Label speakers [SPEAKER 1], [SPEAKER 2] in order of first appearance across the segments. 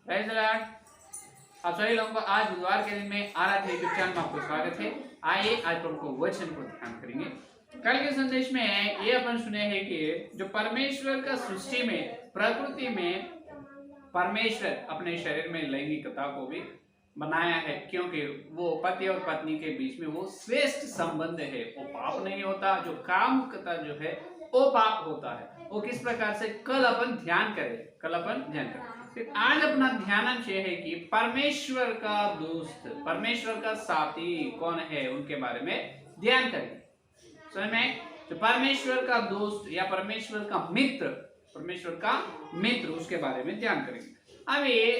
[SPEAKER 1] Praise the Lord. आप सभी लोगों को आज बुधवार के दिन में आराध्य यूट्यूब चैनल में आपको स्वागत है। आइए आज प्रभु वचन को ध्यान करेंगे। कल के संदेश में ये अपन सुने हैं कि जो परमेश्वर का सृष्टि में, प्रकृति में परमेश्वर अपने शरीर में लैंगिकता को भी बनाया है, क्योंकि वो पति और पत्नी के बीच में वो श्रेष्ठ संबंध है। वो पाप नहीं होता। जो कामुकता जो है वो पाप होता है। वो किस प्रकार से कल अपन ध्यान करें। फिर आज अपना ध्यानांश ये है कि परमेश्वर का दोस्त, परमेश्वर का साथी कौन है, उनके बारे में ध्यान करेंगे। समझ में? तो परमेश्वर का दोस्त या परमेश्वर का मित्र, उसके बारे में ध्यान करेंगे। अभी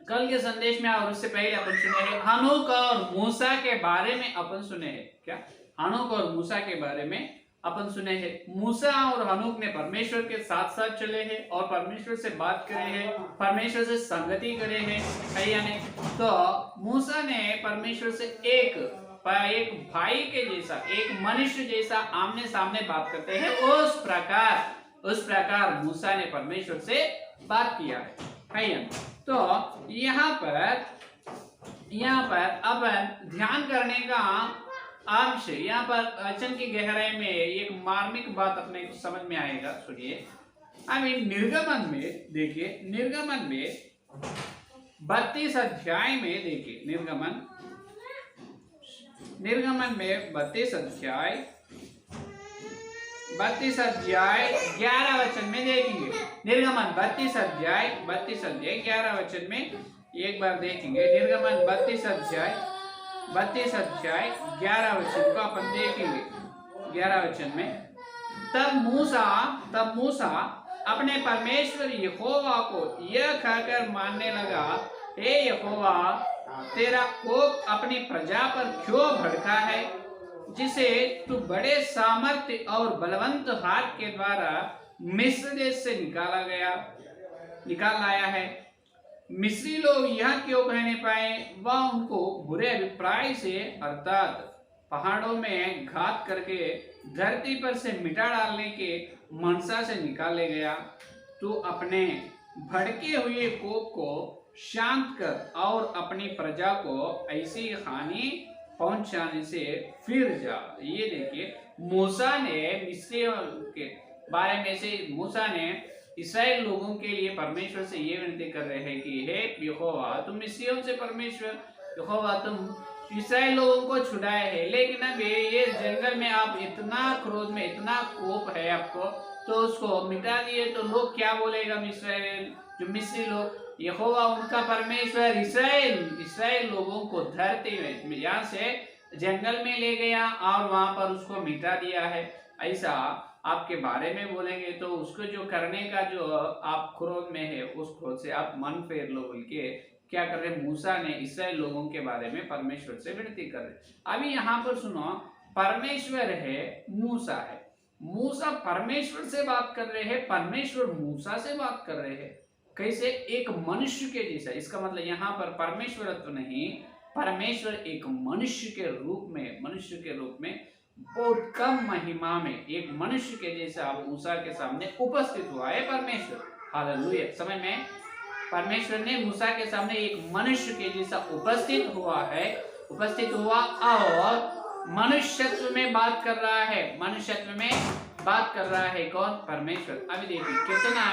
[SPEAKER 1] कल के संदेश में और उससे पहले अपन सुने हैं हनोक और मूसा के बारे में अपन सुने हैं। क्या? हनोक और मूसा के बारे में अपन सुने हैं। मूसा और हनोक ने परमेश्वर के साथ साथ चले हैं और परमेश्वर से बात करे हैं, परमेश्वर से संगति करे हैं, है या नहीं? तो मूसा ने परमेश्वर से एक भाई के जैसा, एक मनुष्य जैसा आमने सामने बात करते हैं। उस प्रकार मूसा ने परमेश्वर से बात किया है या नहीं? तो यहाँ पर अपन ध्यान करने का अंश, यहाँ पर वचन की गहराई में एक मार्मिक बात अपने को समझ में आएगा। सुनिए। अभी निर्गमन में देखिए, निर्गमन में 32 अध्याय में देखिए, निर्गमन में 32 अध्याय 11 वचन में देखेंगे। निर्गमन 32 अध्याय 11 वचन में एक बार देखेंगे। निर्गमन 32 अध्याय 11 वचन को अपन देखेंगे। 11 वचन में तब मूसा अपने परमेश्वर यहोवा को यह कहकर मानने लगा, हे यहोवा, तेरा कोप अपनी प्रजा पर क्यों भड़का है, जिसे तू बड़े सामर्थ्य और बलवंत हाथ के द्वारा मिस्र देश से निकाल लाया है। मिस्री लोग यह क्यों कहने पाए, वह उनको बुरे अभिप्राय से अर्थात पहाड़ों में घात करके धरती पर से मिटा डालने के मनसा से निकाले गया। तू अपने भड़के हुए कोप को शांत कर और अपनी प्रजा को ऐसी हानि पहुंचाने से फिर जा। ये देखिए, मूसा ने मिस्रियों के बारे में से मूसा ने इस्राएल लोगों के लिए परमेश्वर से ये विनती कर रहे हैं कि हे यहोवा, तुम मिस्रियों से परमेश्वर यहोवा तुम इस्राएल लोगों को छुड़ाए हैं, लेकिन अब ये जंगल में आप इतना क्रोध में, इतना कोप है आपको, तो उसको मिटा दिए तो लोग क्या बोलेगा? मिस्री लोग, यहोवा उनका परमेश्वर इस्राएल लोगों को धरती में यहाँ से जंगल में ले गया और वहां पर उसको मिटा दिया है, ऐसा आपके बारे में बोलेंगे। तो उसको जो करने का जो आप क्रोध में है, उस क्रोध से आप मन फेर लो बोल के क्या कर रहे? मूसा ने इस्राएल लोगों के बारे में परमेश्वर से विनती कर रहे। अभी यहाँ पर सुनो, परमेश्वर है, मूसा परमेश्वर से बात कर रहे हैं, परमेश्वर मूसा से बात कर रहे हैं। कैसे? एक मनुष्य के जैसा। इसका मतलब यहाँ पर परमेश्वरत्व नहीं, परमेश्वर एक मनुष्य के रूप में बहुत कम महिमा में एक मनुष्य के जैसा मूसा के सामने उपस्थित हुआ है परमेश्वर। हालेलुया। समझ में? परमेश्वर ने मूसा के सामने एक मनुष्य के जैसा उपस्थित हुआ और मनुष्यत्व में बात कर रहा है। कौन? परमेश्वर। अभी देखिए कितना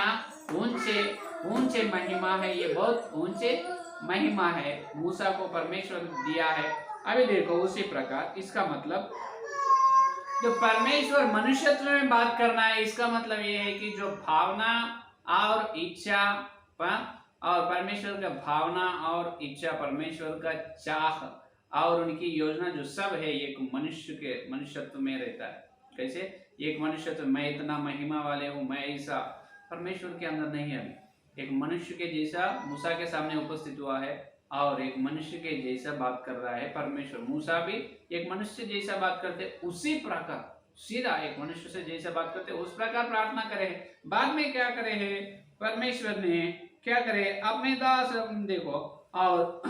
[SPEAKER 1] ऊंचे महिमा है, ये बहुत ऊंचे महिमा है मूसा को परमेश्वर दिया है। अभी देखो उसी प्रकार, इसका मतलब जो परमेश्वर मनुष्यत्व में बात करना है, इसका मतलब ये है कि जो भावना और इच्छा और परमेश्वर का भावना और इच्छा, परमेश्वर का चाह और उनकी योजना जो सब है, एक मनुष्यत्व में रहता है। कैसे? एक मनुष्यत्व, मैं इतना महिमा वाले हूँ, मैं ऐसा, परमेश्वर के अंदर नहीं है। अभी एक मनुष्य के जैसा मूसा के सामने उपस्थित हुआ है और एक मनुष्य के जैसा बात कर रहा है परमेश्वर। मूसा भी एक मनुष्य जैसा बात करते, उसी प्रकार सीधा एक मनुष्य से जैसा बात करते उस प्रकार प्रार्थना करे। बाद में क्या करे है परमेश्वर ने, क्या करे? अपने दास देखो और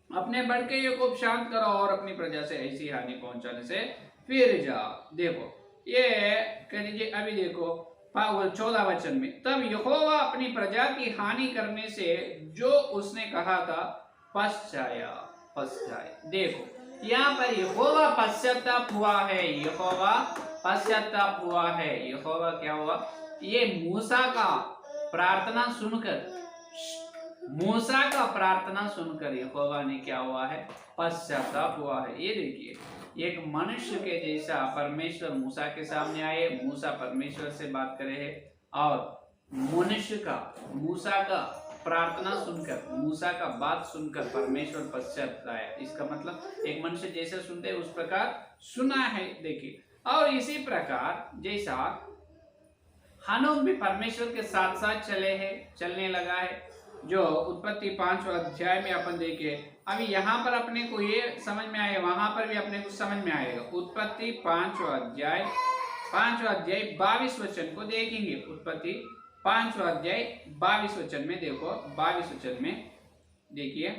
[SPEAKER 1] अपने भड़के को शांत करो और अपनी प्रजा से ऐसी हानि पहुंचाने से फिर जा। देखो ये कह दीजिए। अभी देखो 14 वचन में, तब यहोवा अपनी प्रजा की हानि करने से जो उसने कहा था पश्चाया। देखो यहाँ पर यहोवा पश्चाताप हुआ है, यहोवा पश्चाताप हुआ है। यहोवा क्या हुआ, ये मूसा का प्रार्थना सुनकर यहोवा ने क्या हुआ है, पश्चाताप हुआ है। ये देखिए, एक मनुष्य के जैसा परमेश्वर मूसा के सामने आए, मूसा परमेश्वर से बात करे है, और मनुष्य का मूसा का प्रार्थना सुनकर, मूसा का बात सुनकर परमेश्वर पश्चाताया। इसका मतलब एक मनुष्य जैसा सुनते है उस प्रकार सुना है। देखिए, और इसी प्रकार जैसा हनोक भी परमेश्वर के साथ साथ चलने लगा है, जो उत्पत्ति 5वां अध्याय में अपन देखे। अभी यहाँ पर अपने को ये समझ में आए, वहां पर भी अपने को समझ में आएगा। उत्पत्ति 5वां अध्याय 22 वचन को देखेंगे। उत्पत्ति 5वां अध्याय 22 वचन में देखो, 22 वचन में देखिए,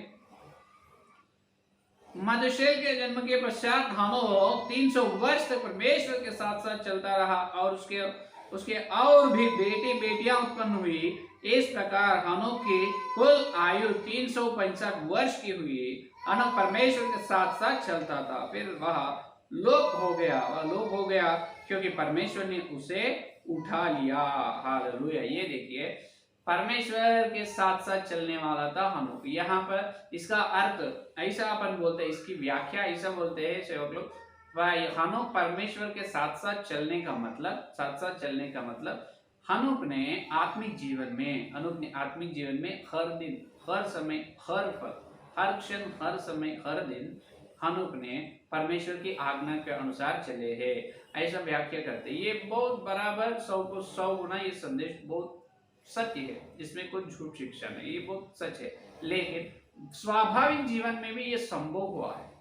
[SPEAKER 1] मधुशेल के जन्म के पश्चात हनोक 300 वर्ष तक परमेश्वर के साथ साथ चलता रहा, और उसके और भी बेटे बेटियां उत्पन्न हुई। इस प्रकार हनोक की कुल आयु 365 वर्ष की हुई। हनोक परमेश्वर के साथ साथ चलता था, फिर वह लोप हो गया क्योंकि परमेश्वर ने उसे उठा लिया। हालेलुया। ये देखिए, परमेश्वर के साथ साथ चलने वाला था हनोक। यहाँ पर इसका अर्थ ऐसा अपन बोलते हैं, इसकी व्याख्या ऐसा बोलते हैं सेवक लोग, हनोक परमेश्वर के साथ साथ चलने का मतलब हनोक ने आत्मिक जीवन में हर दिन, हर समय, हर पल, हर क्षण, हर समय, हर दिन हनोक ने परमेश्वर की आज्ञा के अनुसार चले हैं, ऐसा व्याख्या करते हैं। ये बहुत बराबर 100 को 100 गुना ये संदेश बहुत सत्य है, इसमें कोई झूठ शिक्षा नहीं, ये बहुत सच है। लेकिन स्वाभाविक जीवन में भी ये संभव हुआ है।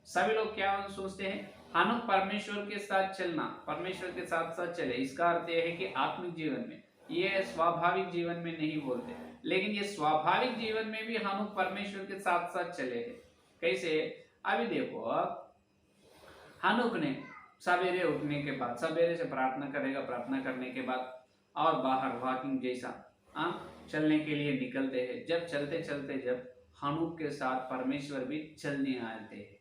[SPEAKER 1] सभी लोग क्या सोचते हैं, हनोक परमेश्वर के साथ चलना, परमेश्वर के साथ साथ चले, इसका अर्थ यह है कि आत्मिक जीवन में, ये स्वाभाविक जीवन में नहीं बोलते, लेकिन ये स्वाभाविक जीवन में भी हनोक परमेश्वर के साथ साथ चले हैं। कैसे, अभी देखो, हनोक ने सवेरे उठने के बाद, सवेरे से प्रार्थना करेगा, प्रार्थना करने के बाद और बाहर वॉकिंग जैसा चलने के लिए निकलते हैं। जब चलते चलते जब हनोक के साथ परमेश्वर भी चलने आते हैं,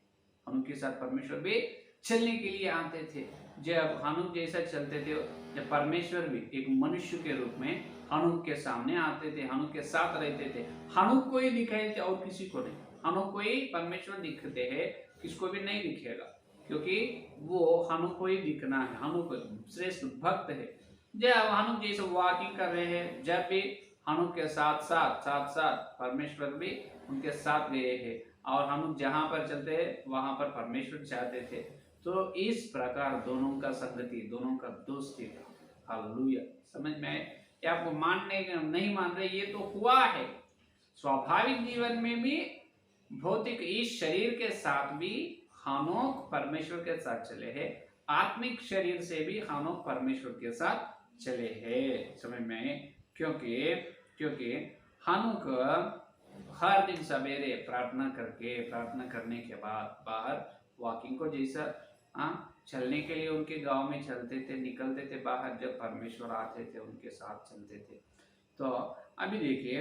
[SPEAKER 1] हनोक के साथ परमेश्वर भी चलने के लिए आते थे। जब हनोक जैसा चलते थे, जब परमेश्वर भी एक मनुष्य के रूप में हनोक के सामने आते थे, हनोक के साथ रहते थे। हनोक को ही दिखाई थे और किसी को नहीं, हनोक को ही परमेश्वर दिखते हैं, किसको भी नहीं दिखेगा, क्योंकि वो हनोक को ही दिखना है। हनोक श्रेष्ठ भक्त है। जब हनोक जैसे वॉकिंग कर रहे हैं, जब भी हनोक के साथ साथ परमेश्वर भी उनके साथ गए हैं, और हनोक जहां पर चलते हैं वहां पर परमेश्वर चाहते थे। तो इस प्रकार दोनों का संगति, दोनों का दोस्ती था। हालेलुया। समझ में आए? आपको मानने नहीं मान रहे, ये तो हुआ है। स्वाभाविक जीवन में भी, भौतिक इस शरीर के साथ भी हनोक परमेश्वर के साथ चले हैं, आत्मिक शरीर से भी हनोक परमेश्वर के साथ चले हैं। समझ में आए? क्योंकि हनोक हर दिन सवेरे प्रार्थना करने के बाद बाहर वॉकिंग को जैसा चलने के लिए उनके गांव में चलते थे, निकलते थे बाहर, जब परमेश्वर आते थे उनके साथ चलते थे। तो अभी देखिए,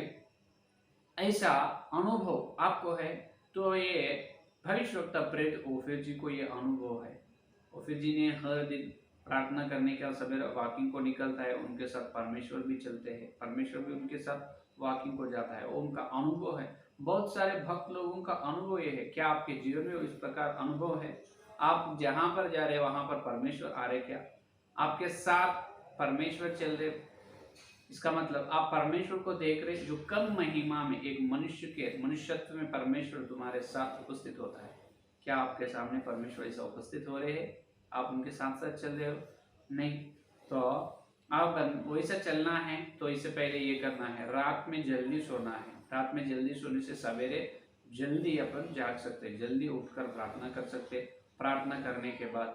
[SPEAKER 1] ऐसा अनुभव आपको है, तो ये भविष्यवक्ता प्रेरित ओफिर जी को ये अनुभव है। ओफिर जी ने हर दिन प्रार्थना करने का सवेरे वॉकिंग को निकलता है, उनके साथ परमेश्वर भी चलते हैं, परमेश्वर भी उनके साथ वॉकिंग को जाता है, वो उनका अनुभव है। बहुत सारे भक्त लोगों का अनुभव ये है। क्या आपके जीवन में इस प्रकार अनुभव है? आप जहां पर जा रहे वहां पर परमेश्वर आ रहे, क्या आपके साथ परमेश्वर चल रहे? इसका मतलब आप परमेश्वर को देख रहे, जो कम महिमा में एक मनुष्यत्व में परमेश्वर तुम्हारे साथ उपस्थित होता है। क्या आपके सामने परमेश्वर ऐसा उपस्थित हो रहे हैं? आप उनके साथ साथ चल रहे हो? नहीं। तो आप वैसा चलना है तो इससे पहले ये करना है, रात में जल्दी सोना है। रात में जल्दी सोने से सवेरे जल्दी अपन जाग सकते, जल्दी उठकर प्रार्थना कर सकते। प्रार्थना करने के बाद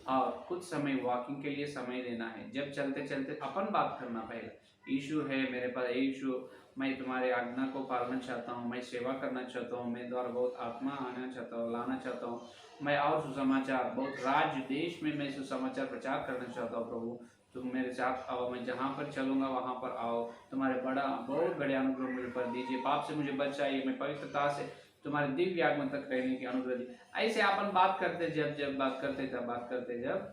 [SPEAKER 1] और कुछ समय वॉकिंग के लिए समय देना है। जब चलते चलते अपन बात करना, पहले यीशु है मेरे पास, यीशु मैं तुम्हारे आज्ञा को पालना चाहता हूँ, मैं सेवा करना चाहता हूँ, मैं द्वारा बहुत आत्मा लाना चाहता हूँ, मैं और सुसमाचार बहुत राज्य देश में मैं सुसमाचार प्रचार करना चाहता हूँ प्रभु। तुम मेरे साथ आओ, मैं जहाँ पर चलूंगा वहां पर आओ, तुम्हारे बहुत बड़े अनुग्रह मुझे पर दीजिए, पाप से मुझे बचाइए, मैं पवित्रता से तुम्हारे दिव्य आगमन तक रहने की अनुग्रह दी। ऐसे अपन बात करते जब बात करते जब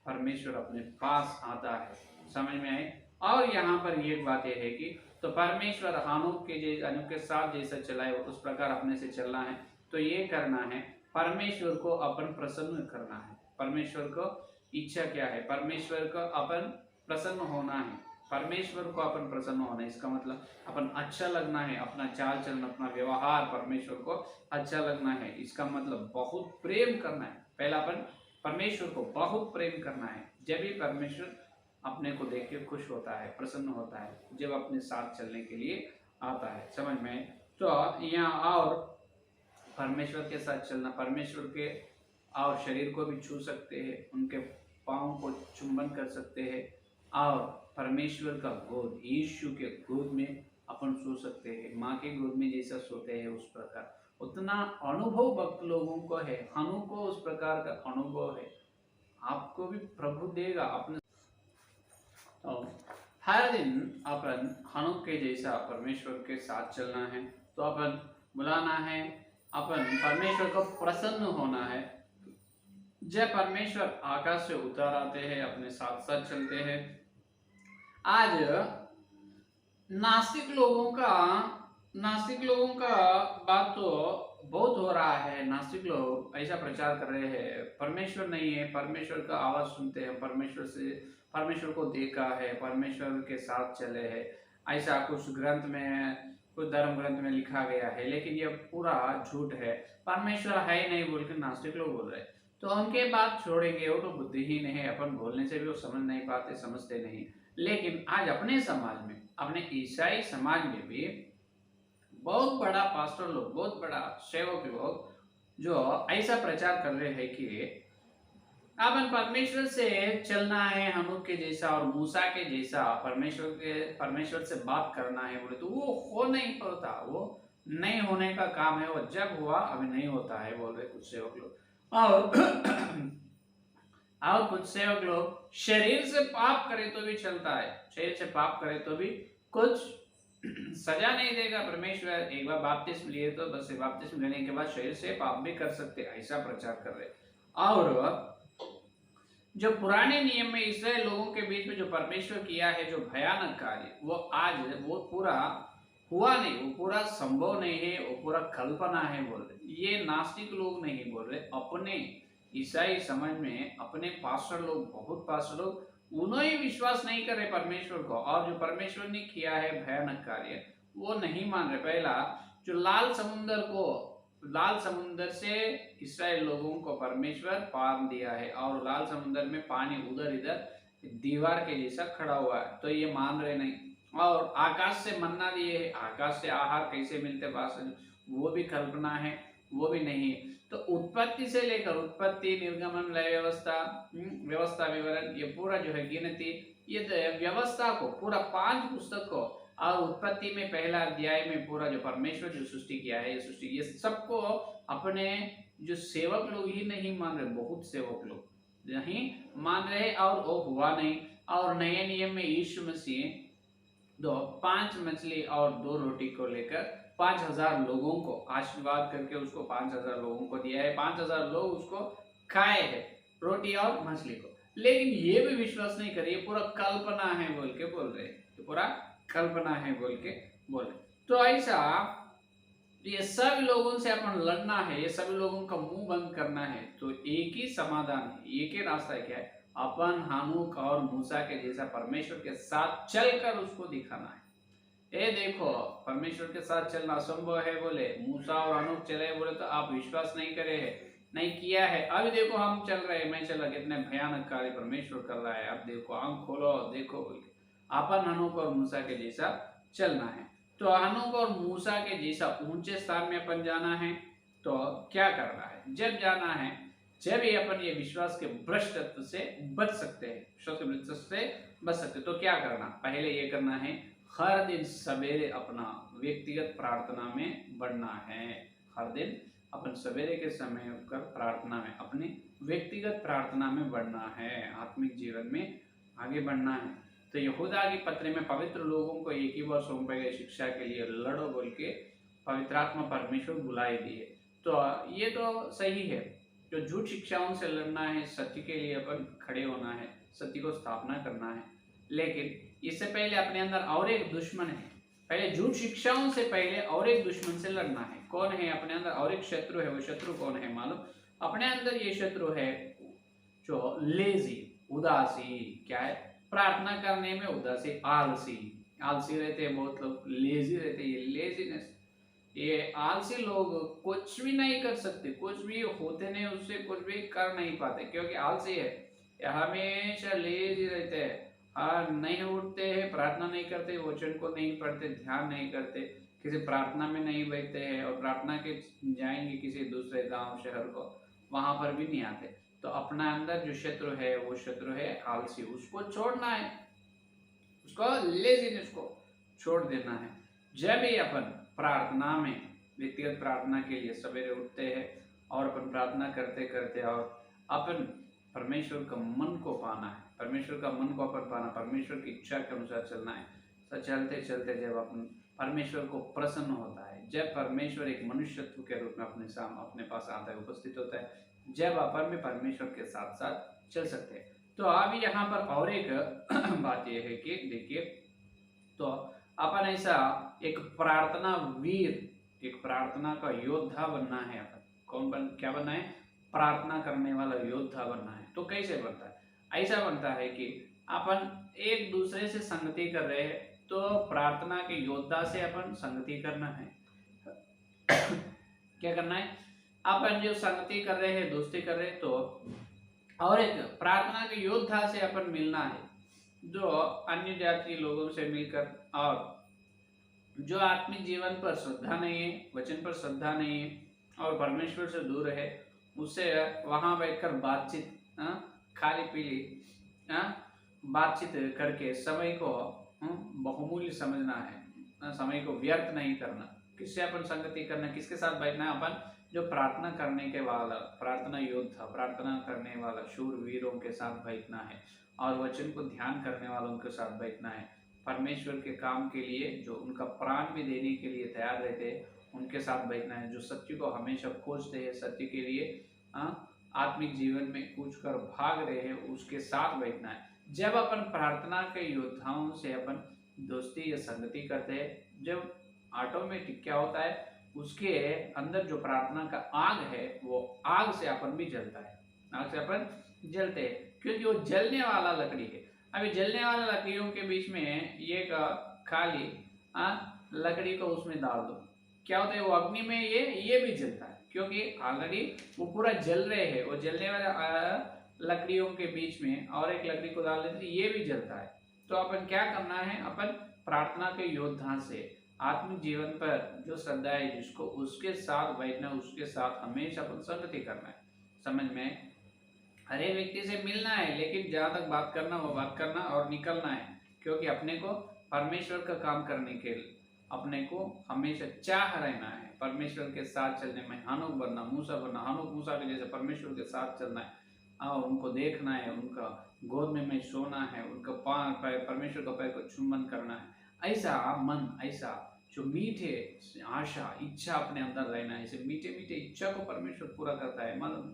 [SPEAKER 1] परमेश्वर अपने पास आता है, समझ में आए। और यहाँ पर ये बात यह है कि तो परमेश्वर हनोक के साथ जैसा चलाए उस प्रकार अपने से चलना है। तो ये करना है, परमेश्वर को अपन प्रसन्न करना है। परमेश्वर को इच्छा क्या है, परमेश्वर को अपन प्रसन्न होना है, परमेश्वर को अपन प्रसन्न होना है। इसका मतलब अपन अच्छा लगना है, अपना चाल चलन अपना व्यवहार परमेश्वर को अच्छा लगना है। इसका मतलब बहुत प्रेम करना है। पहला अपन परमेश्वर को बहुत प्रेम करना है, जब भी परमेश्वर अपने को देख के खुश होता है, प्रसन्न होता है, जब अपने साथ चलने के लिए आता है, समझ में। तो यहाँ और परमेश्वर के साथ चलना, परमेश्वर के और शरीर को भी छू सकते हैं, उनके पाँव को चुंबन कर सकते हैं, और परमेश्वर का गोद, यीशु के गोद में अपन सो सकते हैं, माँ के गोद में जैसा सोते हैं उस प्रकार। उतना अनुभव भक्त लोगों को है, हनु को उस प्रकार का अनुभव है, आपको भी प्रभु देगा अपने। तो हर दिन अपन हनुक के जैसा परमेश्वर के साथ चलना है। तो अपन बुलाना है, अपन परमेश्वर को प्रसन्न होना है। जब परमेश्वर आकाश से उतर आते हैं, अपने साथ साथ चलते हैं। आज नास्तिक लोगों का बात तो बहुत हो रहा है। नास्तिक लोग ऐसा प्रचार कर रहे हैं, परमेश्वर नहीं है, परमेश्वर का आवाज सुनते हैं, परमेश्वर को देखा है, परमेश्वर के साथ चले हैं, ऐसा कुछ ग्रंथ में, कुछ धर्म ग्रंथ में लिखा गया है, लेकिन ये पूरा झूठ है। परमेश्वर है नहीं बोल के नास्तिक लोग बोल रहे हैं। तो उनके बात छोड़ेंगे, वो तो बुद्धिहीन है, अपन बोलने से भी वो समझ नहीं पाते, समझते नहीं। लेकिन आज अपने समाज में, अपने ईसाई समाज में भी बहुत बड़ा पास्टर लोग, बहुत बड़ा सेवक लोग जो ऐसा प्रचार कर रहे हैं कि अपन परमेश्वर से चलना है, हनूक के जैसा और मूसा के जैसा परमेश्वर से बात करना है बोले, तो वो हो नहीं पाता, वो नहीं होने का काम है, वो जब हुआ अभी नहीं होता है बोल रहे कुछ सेवक लोग। और कुछ सेवक लोग शरीर से पाप करे तो भी चलता है, शरीर से पाप करे तो भी कुछ सजा नहीं देगा परमेश्वर। एक बार बपतिस्म लिए तो बस बपतिस्म लेने के बाद शरीर से पाप भी कर सकते, ऐसा प्रचार कर रहे। और जो पुराने नियम में इस्राएल लोगों के बीच में जो परमेश्वर किया है जो भयानक कार्य, वो आज वो पूरा हुआ नहीं, वो पूरा संभव नहीं है, वो पूरा कल्पना है बोल रहे। ये नास्तिक लोग नहीं बोल रहे, अपने ईसाई समाज में अपने पास्टर लोग, बहुत पास्टर लोग, उन्हें विश्वास नहीं कर रहे परमेश्वर को, और जो परमेश्वर ने किया है भयानक कार्य वो नहीं मान रहे। पहला जो लाल समुंदर से इस्राएल लोगों को परमेश्वर पार दिया है, और लाल समुंदर में पानी उधर इधर दीवार के जैसा खड़ा हुआ है, तो ये मान रहे नहीं। और आकाश से मन्ना दिए है, आकाश से आहार कैसे मिलते पास, वो भी कल्पना है, वो भी नहीं है। तो उत्पत्ति से लेकर उत्पत्ति, निर्गमन, लय व्यवस्था विवरण, ये पूरा जो है गिनती, ये व्यवस्था को पूरा 5 पुस्तक को, और उत्पत्ति में पहला अध्याय में पूरा जो परमेश्वर जो सृष्टि किया है, ये सबको अपने जो सेवक लोग ही नहीं मान रहे, बहुत सेवक लोग नहीं मान रहे, और वो हुआ नहीं। और नए नियम में यीशु मसीह 5 मछली और 2 रोटी को लेकर 5000 लोगों को आशीर्वाद करके उसको 5000 लोगों को दिया है, 5000 लोग उसको खाए हैं, रोटी और मछली को। लेकिन ये भी विश्वास नहीं करे, ये पूरा कल्पना है बोल के बोल रहे, ये पूरा कल्पना है बोल के बोल रहे। तो ऐसा ये सब लोगों से अपन लड़ना है, ये सब लोगों का मुंह बंद करना है। तो एक ही समाधान है, एक ही रास्ता है, क्या है, अपन हानूक और मूसा के जैसा परमेश्वर के साथ चलकर उसको दिखाना है। ये देखो परमेश्वर के साथ चलना असंभव है बोले, मूसा और हानूक चले बोले तो आप विश्वास नहीं करे है, नहीं किया है। अभी देखो हम चल रहे हैं, मैं चला, कितने भयानक कार्य परमेश्वर कर रहा है, अब देखो आंख खोलो देखो बोल के। अपन हानूक और मूसा के जैसा चलना है। तो हानूक और मूसा के जैसा ऊंचे स्थान में अपन जाना है। तो क्या करना है, जब जाना है, जब ये अपन ये विश्वास के भ्रष्टत्व से बच सकते हैं, विश्वास के भ्रष्टत्व से बच सकते, तो क्या करना, पहले ये करना है, हर दिन सवेरे अपना व्यक्तिगत प्रार्थना में बढ़ना है। हर दिन अपन सवेरे के समय उठकर प्रार्थना में, अपनी व्यक्तिगत प्रार्थना में बढ़ना है, आत्मिक जीवन में आगे बढ़ना है। तो यहूदा के पत्र में पवित्र लोगों को एक ही बार सौंपे गए शिक्षा के लिए लड़ो बोल के पवित्र आत्मा परमेश्वर बुलाई दी है। तो ये तो सही है, जो झूठ शिक्षाओं से लड़ना है, सत्य के लिए अपन खड़े होना है, सत्य को स्थापना करना है। लेकिन इससे पहले अपने अंदर और एक दुश्मन है। पहले झूठ शिक्षाओं से पहले और एक दुश्मन से लड़ना है। कौन है अपने अंदर? और एक शत्रु है। वो शत्रु कौन है मालूम? अपने अंदर ये शत्रु है जो लेजी, उदासी। क्या है? प्रार्थना करने में उदासी, आलसी। आलसी रहते हैं बहुत लोग, लेजी रहते हैं। ये लेजीनेस, ये आलसी लोग कुछ भी नहीं कर सकते, कुछ भी होते नहीं, उससे कुछ भी कर नहीं पाते, क्योंकि आलसी है। ये हमेशा लेजी रहते हैं। हाँ, नहीं उठते हैं, प्रार्थना नहीं करते, वचन को नहीं पढ़ते, ध्यान नहीं करते, किसी प्रार्थना में नहीं बैठते हैं, और प्रार्थना के जाएंगे किसी दूसरे गांव शहर को, वहां पर भी नहीं आते। तो अपना अंदर जो शत्रु है वो शत्रु है आलसी। उसको छोड़ना है, उसको लेजीनेस को छोड़ देना है। जब भी अपन प्रार्थना में, व्यक्तिगत प्रार्थना के लिए सवेरे उठते हैं और अपन प्रार्थना करते करते और अपन परमेश्वर का मन को पाना है, परमेश्वर का मन को अपन पाना, परमेश्वर की इच्छा के अनुसार चलना है। तो चलते चलते जब अपन परमेश्वर को प्रसन्न होता है, जब परमेश्वर एक मनुष्यत्व के रूप में अपने पास आता है, उपस्थित होता है, जब अपन में परमेश्वर के साथ साथ चल सकते हैं। तो अभी यहाँ पर और एक बात यह है कि देखिए, तो अपन ऐसा एक प्रार्थना वीर, एक प्रार्थना का योद्धा बनना है। अपन क्या बनना है? प्रार्थना करने वाला योद्धा बनना है। तो कैसे बनता है? ऐसा बनता है कि अपन एक दूसरे से संगति कर रहे हैं, तो प्रार्थना के योद्धा से अपन संगति करना है। क्या करना है? अपन जो संगति कर रहे हैं, दोस्ती कर रहे हैं, तो और एक प्रार्थना के योद्धा से अपन मिलना है, जो अन्य जाति लोगों से मिलकर, और जो आत्मिक जीवन पर श्रद्धा नहीं है, वचन पर श्रद्धा नहीं है, और परमेश्वर से दूर है, उससे वहां बैठकर बातचीत, खाली पीली बातचीत करके समय को बहुमूल्य समझना है, समय को व्यर्थ नहीं करना। किससे अपन संगति करना, किसके साथ बैठना है? अपन जो प्रार्थना करने के वाला, प्रार्थना योद्धा, प्रार्थना करने वाला शूरवीरों के साथ बैठना है, और वचन को ध्यान करने वालों के साथ बैठना है। परमेश्वर के काम के लिए जो उनका प्राण भी देने के लिए तैयार रहते हैं, उनके साथ बैठना है। जो सत्य को हमेशा खोजते हैं, सत्य के लिए आत्मिक जीवन में कूच कर भाग रहे हैं, उसके साथ बैठना है। जब अपन प्रार्थना के योद्धाओं से अपन दोस्ती या संगति करते हैं, जब ऑटोमेटिक क्या होता है, उसके अंदर जो प्रार्थना का आग है, वो आग से अपन भी जलता है, आग से अपन जलते हैं, क्योंकि वो जलने वाला लकड़ी है। अभी जलने वाला लकड़ियों के बीच में ये खाली लकड़ी को उसमें डाल दो, क्या होता है? वो अग्नि में ये भी जलता है, क्योंकि ऑलरेडी वो पूरा जल रहे हैं। वो जलने वाले लकड़ियों के बीच में और एक लकड़ी को डाल देते, ये भी जलता है। तो अपन क्या करना है? अपन प्रार्थना के योद्धा से आत्मिक जीवन पर जो श्रद्धा है जिसको, उसके साथ बैठना, उसके साथ हमेशा अपन संगति करना है। समझ में? हर एक व्यक्ति से मिलना है, लेकिन जहाँ तक बात करना वो बात करना और निकलना है, क्योंकि अपने को परमेश्वर का काम करने के लिए अपने को हमेशा चाह रहना है, परमेश्वर के साथ चलने में हानुक बनना, मूसा बनना, हानुक मूसा के जैसे परमेश्वर के साथ चलना है, और उनको देखना है, उनका गोद में सोना है, उनका परमेश्वर का पैर को चुम्बन करना है। ऐसा मन, ऐसा जो मीठे आशा, इच्छा अपने अंदर रहना है, ऐसे मीठे मीठे इच्छा को परमेश्वर पूरा करता है मालूम।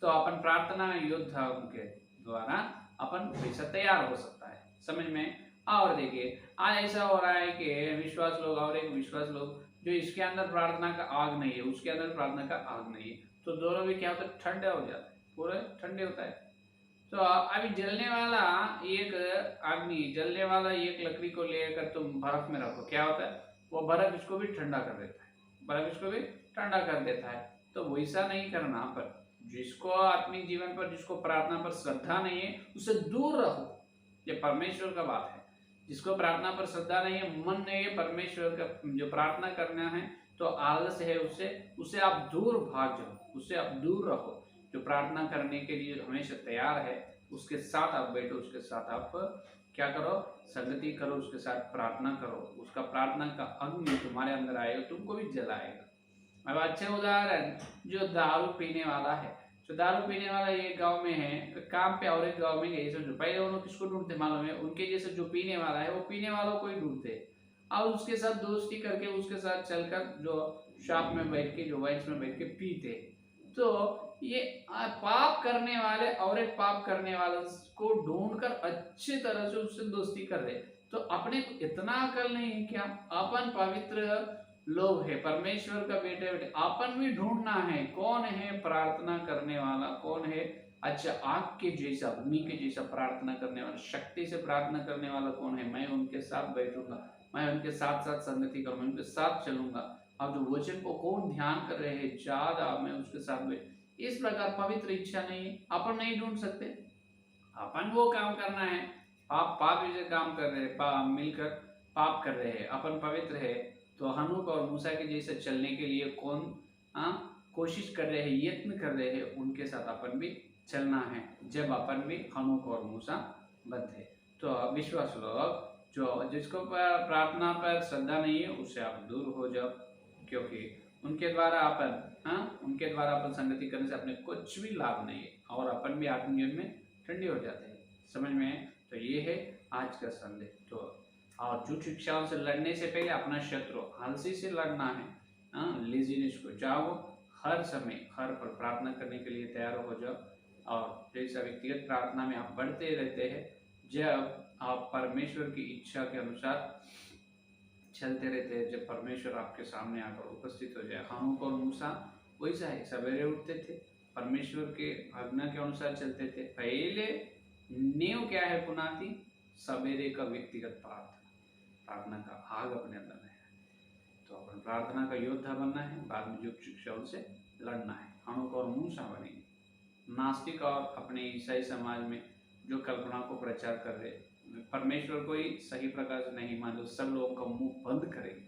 [SPEAKER 1] तो अपन प्रार्थना योद्धा के द्वारा अपन वैसा तैयार हो सकता है। समझ में? और देखिए, आज ऐसा हो रहा है कि विश्वास लोग और एक विश्वास लोग, जो इसके अंदर प्रार्थना का आग नहीं है, उसके अंदर प्रार्थना का आग नहीं है, तो दोनों भी क्या होता है? ठंडे हो जाते हैं, पूरे ठंडे होता है। तो अभी जलने वाला एक अग्नि, जलने वाला एक लकड़ी को लेकर तुम बर्फ में रखो, क्या होता है? वो बर्फ इसको भी ठंडा कर देता है, बर्फ इसको भी ठंडा कर देता है। तो वैसा नहीं करना। पर जिसको आत्मिक जीवन पर, जिसको प्रार्थना पर श्रद्धा नहीं है, उससे दूर रहो। ये परमेश्वर का बात है। जिसको प्रार्थना पर श्रद्धा नहीं है, मन नहीं है परमेश्वर का जो प्रार्थना करना है, तो आलस है, उससे आप दूर भाग जाओ, उससे आप दूर रहो। जो प्रार्थना करने के लिए हमेशा तैयार है, उसके साथ आप बैठो, उसके साथ आप क्या करो? संगति करो, उसके साथ प्रार्थना करो। उसका प्रार्थना का अग्नि तुम्हारे अंदर आएगा, तुमको भी जलाएगा। अब अच्छे उदाहरण, जो दारू पीने वाला है, जो दारू पीने वाला एक गांव में है, काम पे और एक गांव में गए, समझो पहले उन्होंने किसको ढूंढते मालूम है, उनके जैसे जो पीने वाला है वो पीने वालों को ही ढूंढते, और उसके साथ दोस्ती करके उसके साथ चलकर जो शॉप में बैठ के, जो वाइन्स में बैठ के पीते। तो ये पाप करने वाले और एक पाप करने वाले को ढूंढकर अच्छी तरह से उससे दोस्ती कर रहे। तो अपने को इतना अकल नहीं है क्या? अपन पवित्र लोग है, परमेश्वर का बेटे बेटे, अपन भी ढूंढना है कौन है प्रार्थना करने वाला, कौन है अच्छा आग के जैसा, अग्नि के जैसा प्रार्थना करने वाला, शक्ति से प्रार्थना करने वाला कौन है, मैं उनके साथ बैठूंगा, मैं उनके साथ साथ संगति करूंगा, उनके साथ चलूंगा, और जो वचन को कौन ध्यान कर रहे हैं ज्यादा, मैं उसके साथ बैठ। इस प्रकार पवित्र इच्छा नहीं है, अपन नहीं ढूंढ सकते। अपन वो काम करना है, पाप पाप जैसे काम कर रहे हैं, पाप मिलकर पाप कर रहे हैं, अपन पवित्र है, तो हनूक और मूसा के जैसे चलने के लिए कौन कोशिश कर रहे हैं, यत्न कर रहे हैं, उनके साथ अपन भी चलना है, जब अपन भी हनूक और मूसा बनते। तो विश्वास लोग जो जिसको प्रार्थना पर श्रद्धा नहीं है उससे आप दूर हो जाओ, क्योंकि उनके द्वारा अपन उनके द्वारा अपन संगति करने से अपने कुछ भी लाभ नहीं है, और अपन भी आत्मजीवन में ठंडे हो जाते हैं। समझ में है? तो ये है आज का संदेश। तो और झूठ शिक्षाओं से लड़ने से पहले अपना शत्रु आलसी से लड़ना है, लेजीनेस को जाओ, हर समय हर पर प्रार्थना करने के लिए तैयार हो जाओ, और जैसा व्यक्तिगत प्रार्थना में आप बढ़ते रहते हैं, जब आप परमेश्वर की इच्छा के अनुसार चलते रहते हैं, जब परमेश्वर आपके सामने आकर उपस्थित हो जाए। हनूक और मूसा वैसा है, सवेरे उठते थे, परमेश्वर के आज्ञा के अनुसार चलते थे। पहले नींव क्या है पुनाती? सवेरे का व्यक्तिगत प्रार्थना का आग अपने अंदर है। तो अपन प्रार्थना का योद्धा बनना है, बाद में युग शिक्षाओं से लड़ना है, हनूक और मूसा बनेंगे। नास्तिक और अपने ईसाई समाज में जो कल्पना को प्रचार कर रहे, परमेश्वर को ही सही प्रकार से नहीं मान लो, सब लोगों का मुंह बंद करेंगे,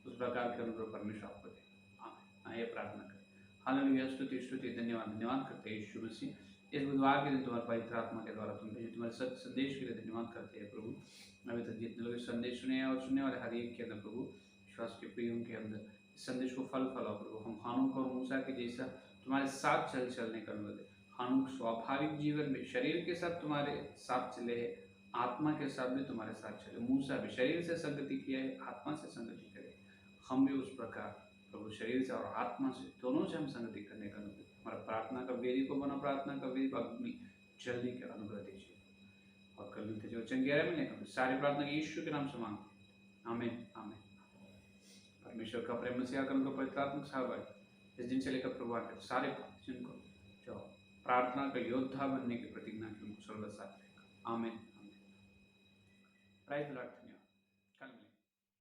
[SPEAKER 1] उस प्रकार के अनुग्रह परमेश्वर आपको दे। आइए प्रार्थना करें। हालेलुया, स्तुति स्तुति धन्यवाद धन्यवाद करते हैं यीशु मसीह। इस बुधवार के दिन तुम्हारे पवित्र आत्मा के द्वारा तुम भेजे तुम्हारे सत्य संदेश के लिए धन्यवाद करते हैं प्रभु। अभी तक जितने लोग संदेश सुने और सुनने वाले हर एक के अंदर प्रभु विश्वास के प्रियों के अंदर इस संदेश को फल फलाओ प्रभु। हम हानूक और मूसा के जैसा तुम्हारे साथ चलने का अनुरोध है। हानूक स्वाभाविक जीवन में शरीर के साथ तुम्हारे साथ चले हैं, आत्मा के साथ भी तुम्हारे साथ चले। मूसा भी शरीर से संगति किया है, आत्मा से संगति करे। हम भी उस प्रकार प्रभु शरीर से और आत्मा से दोनों से हम संगति करने का अनुग्रह, हमारा प्रार्थना का वेदी को बना, प्रार्थना का वेदी पर अग्नि जलने का अनुग्रह दीजिए। और कल मिलते जो वचन 11 मिलने का सारी प्रार्थना यीशु के नाम से मांगते, आमीन आमीन। परमेश्वर का प्रेम से आकर उनको पवित्र आत्मा का सहभागी इस दिन से लेकर प्रभु के सारे जिनको जो प्रार्थना का योद्धा बनने की प्रतिज्ञा की उनको सर्वदा साथ रहेगा। आमीन आमीन। Praise Lord.